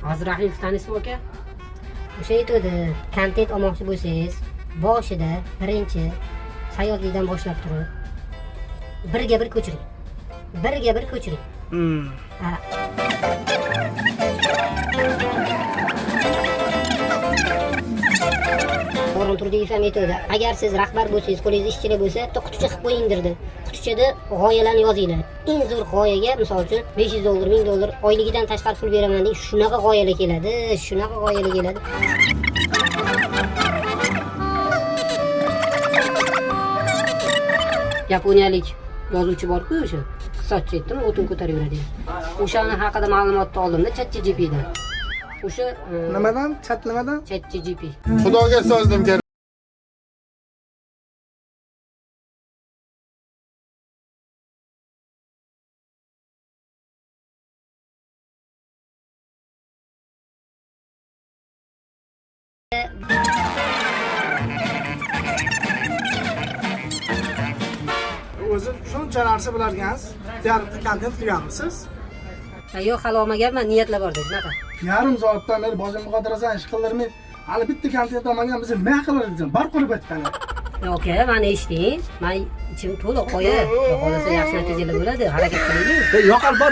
Hozir Rahimov tanisizmi aka? O'sha aytdi, kontent olmoqchi bo'lsangiz, boshida birinchi sayozlikdan boshlab turib, birga bir ko'chiring. Birga bir ko'chiring. Ha. O'rin Turdiyev ham aytdi, agar siz rahbar bo'lsangiz, qo'lingizda ishchilar bo'lsa, quticha qilib qo'ying derdi. Qutichada g'oyalarni yozinglar. Eng zo'r g'oyaga, misol uchun, $500, $1000 oyligidan tashqari pul beraman deb, shunaqa g'oyalar keladi, shunaqa g'oyalar keladi. Yaponiyalik yozuvchi bor-ku o'sha. Iqtisodchi aytdimi, o'tin ko'tarib yuradi. O'shani haqida ma'lumotni oldimda ChatGPTdan. O'sha nimadan? Chat nimadan? ChatGPT. Xudoga sozdim kerak. O'zi shuncha narsa bilarkansiz, yarimta kontent qilganmisiz? Yo'q, hali olmaganman, niyatlar bor deb, shunaqa. Yarim soatdan beri bojim muqoddarasan ish qildirmay, hali bitta kontent olmagan bizni nima qiladi desa, bar qilib aytgan. Yo'q, mani eshiting. Men ichim to'liq qo'ya. Xohlasa yaxshi natijalar bo'ladi, harakat qiling. Yo'qol bor